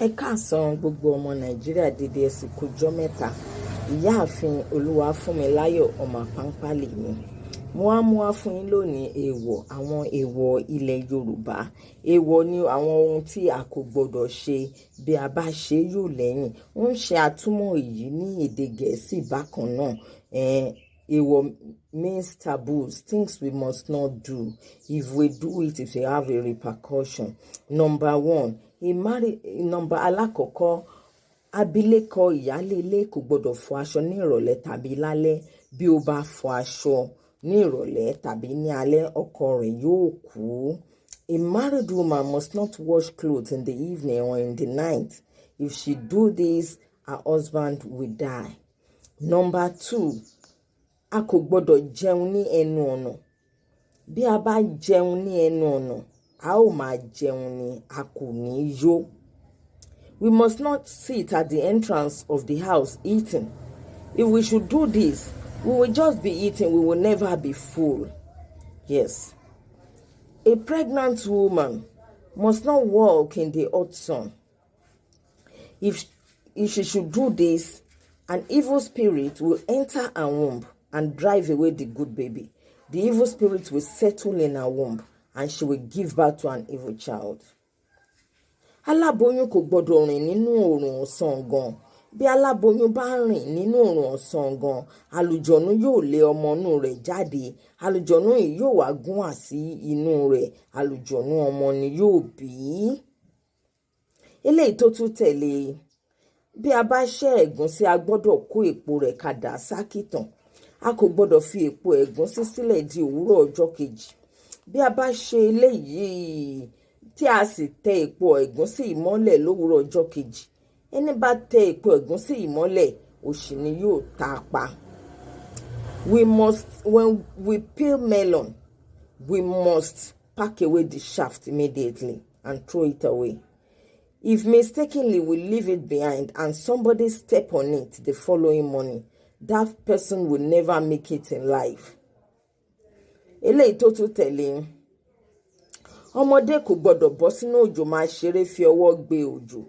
Ẹ káàsán gbogbo ọmọ Nàìjíríà dédé ẹ̀sìn kọjọ́ mẹ́ta. Ìyáàfin Olúwafúnmiláyọ̀ ọmọ Àpáńpálì ni. Mo wá fún yín lónìí àwọn èèwọ̀ ilẹ̀ Yorùbá. Èèwọ̀ ni àwọn ohun tí a kò gbọdọ̀ ṣe, bí a bá ṣe yóò lẹ́yìn. Ó ń ṣe àtúmọ̀ èyí ní èdè Gẹ̀ẹ́sì bákan náà. Èèwọ̀ means taboos, things we must not do. If we do it, it will have a repercussion. Number one, nọ́mbà alákọ̀ọ́kọ́, abilékọ ìyálé ilé kò gbọdọ̀ fọ aṣọ ní ìrọ̀lẹ́ tàbí lálẹ́. Bí ó bá fọ aṣọ ní ìrọ̀lẹ́ tàbí ní alẹ́, ọkọ rẹ̀ yóò kú. A married woman must not wash clothes in the evening or in the night. If she do this, her husband will die. Number two, a kò gbọdọ̀ jẹun ní ẹnu ọ̀nà. Bí a bá jẹun ní ẹnu ọ̀nà, a ó máa jẹun ni, a kò ní yó. We must not sit at the entrance of the house eating. If we should do this, we will just be eating, we will never be full. Yes. A pregnant woman must not walk in the hot sun. If she should do this, an evil spirit will enter her womb and drive away the good baby. The evil spirit will settle in her womb and she will give birth to an evil child. Aláboyún kò gbọdọ̀ rìn nínú oòrùn ọ̀sán gan. Bí aláboyún bá rìn nínú oòrùn ọ̀sán gan, àlùjọ̀nú yóò lé ọmọ inú rẹ̀ jáde. Àlùjọ̀nú yìí yóò wá gún àsí inú rẹ̀. Àlùjọ̀nú ọmọ ni yóò bí. Eléyìí tó tún tẹ̀lé, bí a bá ṣẹ́ ẹ̀gúnsí, a gbọ́dọ̀ kó èpo rẹ̀ ká dà sákìtàn. A kò gbọ́dọ̀ fi èpo ẹ̀gúnsí sílẹ̀ di òwúrọ̀ ọjọ́ kejì. Bí a bá ṣe eléyìí tí a sì tẹ èpo ẹ̀gúnsí ìmọ́lẹ̀ lówùúrọ̀ ọjọ́ kejì, ẹni bá tẹ èpo ẹ̀gúnsí ìmọ́lẹ̀, òṣì ni yóò ta pa. When we peel melon, we must pack away the shaft immediately and throw it away. If mistakenly we leave it behind and somebody step on it the following morning, that person will never make it in life. Eléyìí tó tún tẹ̀lé, ọmọdé kò gbọdọ̀ bọ́ sínú òjò máa ṣeré fi ọwọ́ gbé òjò.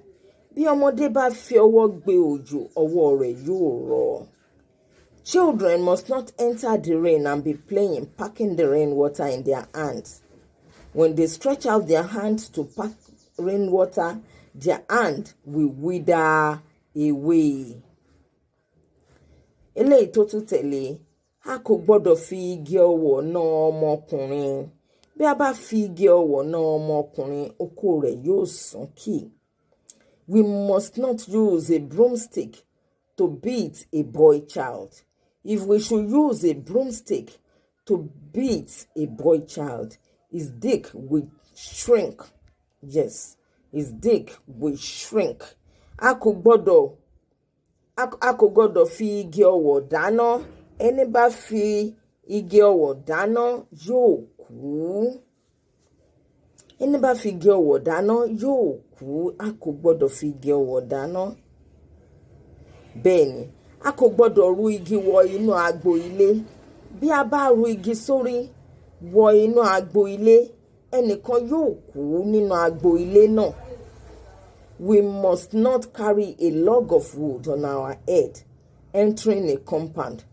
Bí ọmọdé bá fi ọwọ́ gbé òjò, ọwọ́ rẹ̀ yóò rọ̀. Children must not enter the rain and be playing, packing the rainwater in their hands. When they stretch out their hands to pack rainwater, their hand will wither away. Eléyìí tó tún tẹ̀lé, a kò gbọdọ̀ fi igi ọwọ̀ ná ọmọkùnrin. Bí a bá fi igi ọwọ̀ ná ọmọkùnrin, okó rẹ̀ yóò sán kì. We must not use a broomstick to beat a boy child. If we should use a broomstick to beat a boy child, his dick will shrink. Yes, his dick will shrink. A kò gbọdọ̀ fi igi ọwọ̀ dáná. Ẹni bá fi igi ọwọ̀ dáná yóò kú. Ẹni bá fi igi ọwọ̀ dáná yóò kú. A kò gbọdọ̀ fi igi ọwọ̀ dáná. Bẹ́ẹ̀ni, a kò gbọdọ̀ ru igi wọ inú agbo ilé. Bí a bá ru igi sórí wọ inú agbo ilé, ẹnìkan yóò kú nínú agbo ilé náà. We must not carry a log of wood on our head entering a compound.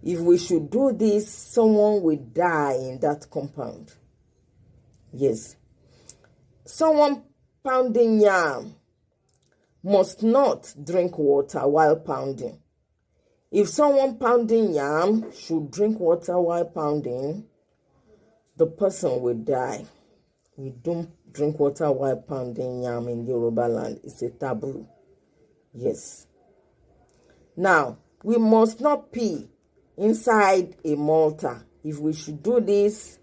If we should do this, someone will die in that compound. Yes. Someone pounding yam must not drink water while pounding. If someone pounding yam should drink water while pounding, the person will die. We don't drink water while pounding yam in Yoruba land. It's a taboo. Yes. Now, we must not pee inside a mortar. If we should do this,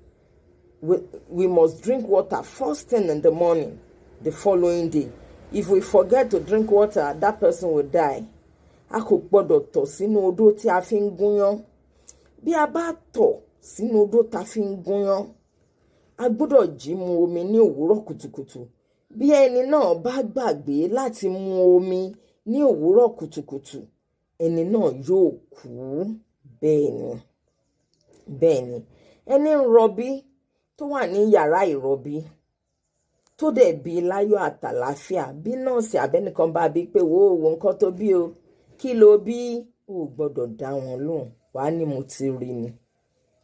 we must drink water first thing in the morning the following day. If we forget to drink water, that person will die. A kò gbọdọ̀ tọ̀ sínú odó tí a fi ń gúnyán. Bí a bá tọ̀ sínú odó tí a fi ń gúnyán, a gbọdọ̀ jí mu omi ní òwúrọ̀ kùtùkùtù. Bí ẹni náà bá gbàgbé láti mu omi ní òwúrọ̀ kùtùkùtù, ẹni náà yóò kú. Bẹ́ẹ̀ni, ẹni ń rọbí tó wà ní yàrá ìrọbí tó dẹ̀ bí láyọ̀ àtàlàáfíà, bí nọ́ọ̀sì abẹ́nìkan bá bí pé wo nǹkan tó bí o, kí ló bí, o gbọ́dọ̀ dá wọn lóhùn, wàá ní mo ti rí ni.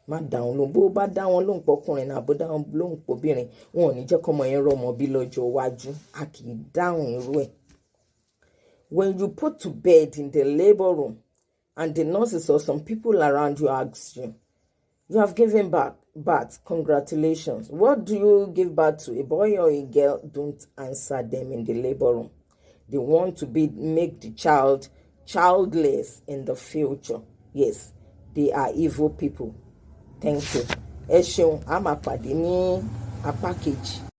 Má dá wọn lóhùn. Bó bá dá wọn lóhùn pọkùnrin náà bó dá wọn lóhùn pọbìnrin, wọn ò ní jẹ́ kọ́mọ yẹn rọ́mọ bí lọ́jọ́ iwájú. A kì í dáhùn irú ẹ̀. When you put to bed in the labor room and the nurses or some people around you ask you, you have given birth, congratulations. What do you give birth to, a boy or a girl? Don't answer them in the labor room. They want to make the child childless in the future. Yes, they are evil people. Thank you. Ẹ ṣeun, a máa pàdé ní apá kejì.